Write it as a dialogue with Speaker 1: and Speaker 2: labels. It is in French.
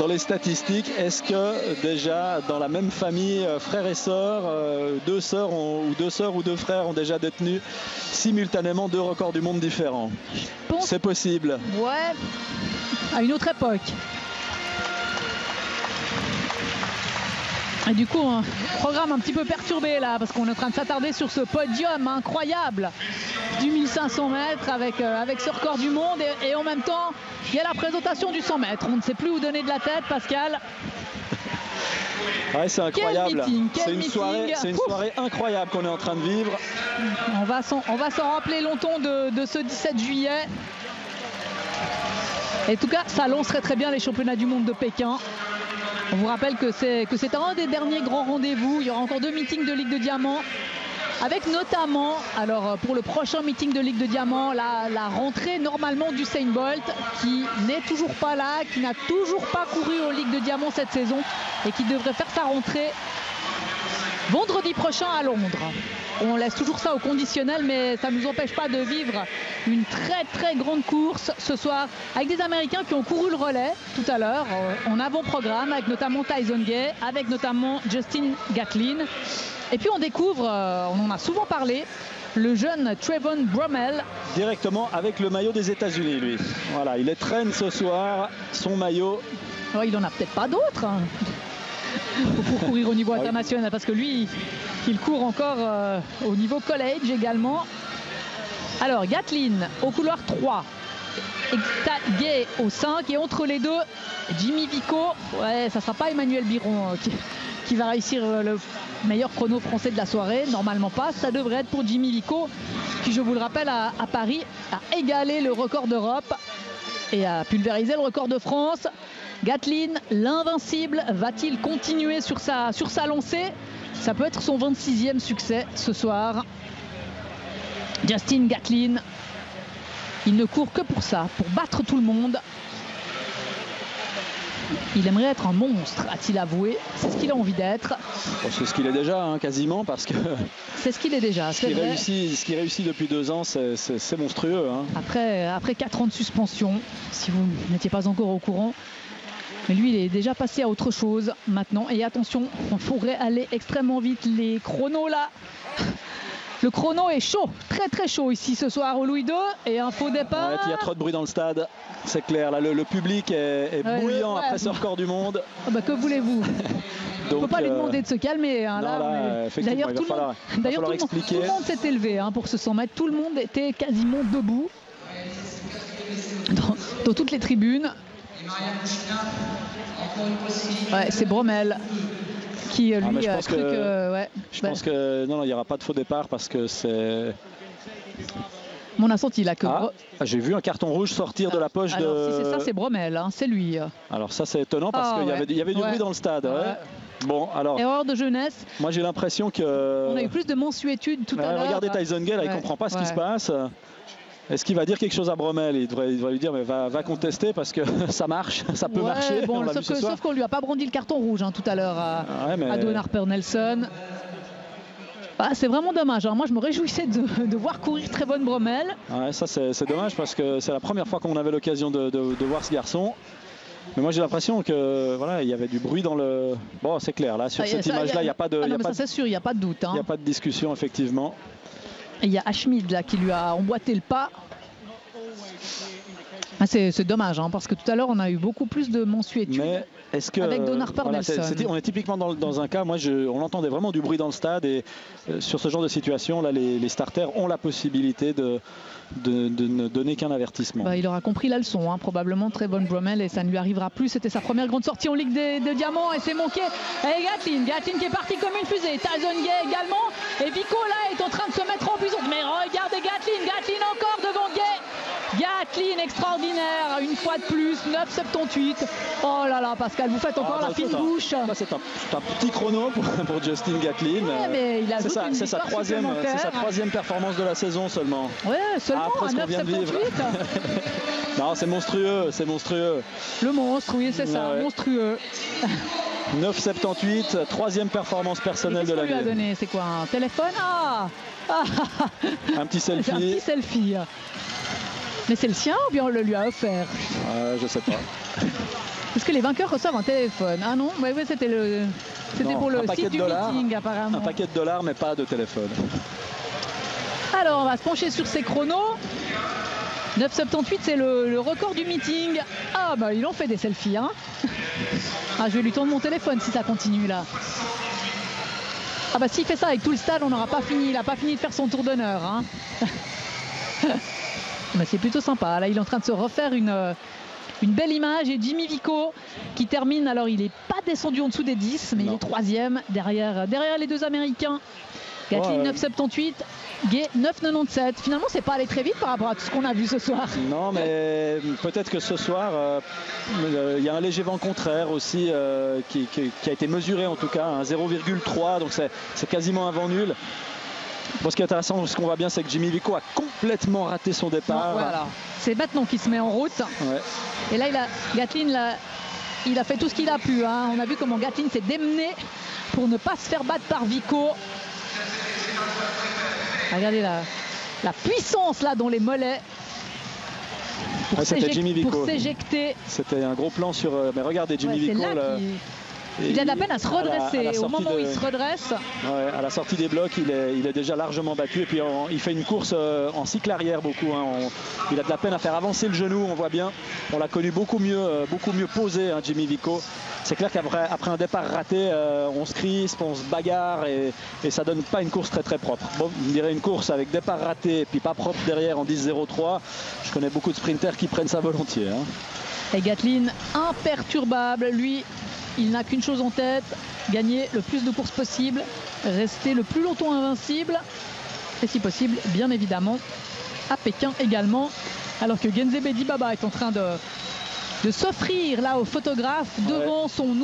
Speaker 1: dans les statistiques, est-ce que déjà dans la même famille, frères et sœurs, deux sœurs ou deux frères ont déjà détenu simultanément 2 records du monde différents? Bon. C'est possible.
Speaker 2: Ouais, à une autre époque. Et du coup, un programme un petit peu perturbé là, parce qu'on est en train de s'attarder sur ce podium incroyable du 1500 mètres avec ce record du monde. Et en même temps, il y a la présentation du 100 mètres. On ne sait plus où donner de la tête, Pascal.
Speaker 1: Ouais, c'est incroyable. C'est une soirée incroyable qu'on est en train de vivre.
Speaker 2: On va s'en rappeler longtemps de ce 17 juillet. Et en tout cas, ça lancerait très bien les championnats du monde de Pékin. On vous rappelle que c'est un des derniers grands rendez-vous. Il y aura encore 2 meetings de Ligue de Diamant. Avec notamment, alors pour le prochain meeting de Ligue de Diamant, la rentrée normalement d'Usain Bolt, qui n'est toujours pas là, qui n'a toujours pas couru en Ligue de Diamant cette saison et qui devrait faire sa rentrée vendredi prochain à Londres. On laisse toujours ça au conditionnel, mais ça ne nous empêche pas de vivre une très très grande course ce soir avec des Américains qui ont couru le relais tout à l'heure en avant-programme, avec notamment Tyson Gay, avec notamment Justin Gatlin. Et puis on découvre, on en a souvent parlé, le jeune Trayvon Bromell.
Speaker 1: Directement avec le maillot des États-Unis, lui. Voilà, il traîne ce soir son maillot.
Speaker 2: Oh, il en a peut-être pas d'autres. Pour courir au niveau international, parce que lui il court encore au niveau college également. Alors Gatlin au couloir 3, Gay au 5, et entre les deux Jimmy Vico. Ouais, ça sera pas Emmanuel Biron qui va réussir le meilleur chrono français de la soirée, normalement pas. Ça devrait être pour Jimmy Vico, qui, je vous le rappelle, à Paris a égalé le record d'Europe et a pulvérisé le record de France. Gatlin, l'invincible, va-t-il continuer sur sa lancée? Ça peut être son 26e succès ce soir. Justin Gatlin, il ne court que pour ça, pour battre tout le monde. Il aimerait être un monstre, a-t-il avoué. C'est ce qu'il a envie d'être.
Speaker 1: C'est ce qu'il est déjà, hein, quasiment, parce que...
Speaker 2: C'est ce qu'il est déjà,
Speaker 1: ce qu'il réussit depuis 2 ans, c'est monstrueux. Hein.
Speaker 2: Après 4 ans de suspension, si vous n'étiez pas encore au courant. Mais lui, il est déjà passé à autre chose maintenant. Et attention, on pourrait aller extrêmement vite. Les chronos là, le chrono est chaud, très très chaud ici ce soir au Louis II. Et un faux départ.
Speaker 1: Ouais, il y a trop de bruit dans le stade, c'est clair. Là, le public est bouillant après ce record du monde.
Speaker 2: Ah bah, que voulez-vous? On ne peut pas lui demander de se calmer. Hein, d'ailleurs, tout le monde s'est élevé pour ce 100 mètres. Tout le monde était quasiment debout dans toutes les tribunes. Ouais, c'est Bromell qui lui a cru que...
Speaker 1: Je pense que non, il n'y aura pas de faux départ parce que c'est...
Speaker 2: On a senti là que...
Speaker 1: j'ai vu un carton rouge sortir de la poche de...
Speaker 2: Si c'est ça, c'est Bromell, hein, c'est lui.
Speaker 1: Alors ça, c'est étonnant parce qu'il y avait du bruit dans le stade. Ouais. Bon, alors...
Speaker 2: Erreur de jeunesse.
Speaker 1: Moi, j'ai l'impression que...
Speaker 2: On a eu plus de mansuétude tout à l'heure.
Speaker 1: Regardez Tyson Gay, là, il ne comprend pas ce qui se passe. Est-ce qu'il va dire quelque chose à Bromell? Il devrait lui dire mais va contester parce que ça marche, ça peut marcher.
Speaker 2: Bon, sauf qu'on lui a pas brandi le carton rouge tout à l'heure à Dawn Harper Nelson. C'est vraiment dommage. Moi, je me réjouissais de voir courir Trayvon Bromell.
Speaker 1: Ouais, ça c'est dommage parce que c'est la première fois qu'on avait l'occasion de voir ce garçon. Mais moi j'ai l'impression que il y avait du bruit dans le... Bon, c'est clair là sur cette image-là, il n'y a pas de...
Speaker 2: c'est sûr, il n'y a pas de doute.
Speaker 1: Il n'y a pas de discussion effectivement.
Speaker 2: Et il y a Ashmid là qui lui a emboîté le pas. C'est dommage parce que tout à l'heure on a eu beaucoup plus de mansuétude.
Speaker 1: Mais est-ce que
Speaker 2: avec Dawn Harper Nelson.
Speaker 1: On est typiquement dans un cas, moi on entendait vraiment du bruit dans le stade et sur ce genre de situation là les starters ont la possibilité de ne donner qu'un avertissement.
Speaker 2: Il aura compris la leçon probablement Trayvon Bromell, et ça ne lui arrivera plus. C'était sa première grande sortie en Ligue de Diamant et c'est manqué. Et Gatlin qui est parti comme une fusée. Tyson Gay également, et Vico là est en train de se mettre en buisson. Mais regardez Gatlin encore devant Gay. Gatlin extraordinaire, une fois de plus, 9,78. Oh là là, Pascal, vous faites encore la fine bouche.
Speaker 1: C'est un petit chrono pour Justin Gatlin. C'est sa troisième performance de la saison seulement.
Speaker 2: Ouais, seulement
Speaker 1: après ce qu'on vient de vivre. Non, c'est monstrueux.
Speaker 2: Le monstre, oui, c'est ça, monstrueux.
Speaker 1: 9,78, troisième performance personnelle de l'année.
Speaker 2: Lui a donné, c'est quoi, un téléphone?
Speaker 1: Un petit selfie.
Speaker 2: Mais c'est le sien ou bien on le lui a offert?
Speaker 1: Je sais pas.
Speaker 2: Est-ce que les vainqueurs reçoivent un téléphone? Ah non, ouais, c'était pour le site du meeting apparemment.
Speaker 1: Un paquet de dollars, mais pas de téléphone.
Speaker 2: Alors on va se pencher sur ces chronos. 9,78 c'est le record du meeting. Ah bah ils ont fait des selfies hein. Ah, je vais lui tendre mon téléphone si ça continue là. Ah bah s'il fait ça avec tout le stade on n'aura pas fini. Il n'a pas fini de faire son tour d'honneur hein. Mais c'est plutôt sympa. Là il est en train de se refaire une belle image et Jimmy Vico qui termine, alors il n'est pas descendu en dessous des 10 mais il est 3e derrière les deux Américains. Gatlin 9,78, Gay 9,97. Finalement c'est pas allé très vite par rapport à tout ce qu'on a vu ce soir.
Speaker 1: Non mais peut-être que ce soir il y a un léger vent contraire aussi qui a été mesuré en tout cas, un 0,3 donc c'est quasiment un vent nul. Bon, ce qui est intéressant, ce qu'on voit bien, c'est que Jimmy Vico a complètement raté son départ.
Speaker 2: Non, voilà. C'est maintenant qu'il se met en route.
Speaker 1: Ouais.
Speaker 2: Et là, Gatlin, il a fait tout ce qu'il a pu. Hein. On a vu comment Gatlin s'est démené pour ne pas se faire battre par Vico. Regardez la puissance là dans les mollets. Pour s'éjecter.
Speaker 1: C'était un gros plan sur... Mais regardez Jimmy Vico.
Speaker 2: Il a de la peine à se redresser. Au moment où il se redresse.
Speaker 1: Ouais, à la sortie des blocs, il est déjà largement battu. Et puis il fait une course en cycle arrière beaucoup. Hein. Il a de la peine à faire avancer le genou, on voit bien. On l'a connu beaucoup mieux posé, hein, Jimmy Vico. C'est clair qu'après un départ raté, on se crispe, on se bagarre et ça donne pas une course très très propre. Bon, je dirais une course avec départ raté et puis pas propre derrière en 10-0-3. Je connais beaucoup de sprinters qui prennent ça volontiers. Hein.
Speaker 2: Et Gatlin, imperturbable, lui. Il n'a qu'une chose en tête, gagner le plus de courses possible, rester le plus longtemps invincible, et si possible, bien évidemment, à Pékin également. Alors que Genzebe Dibaba est en train de s'offrir là au photographe devant son nouveau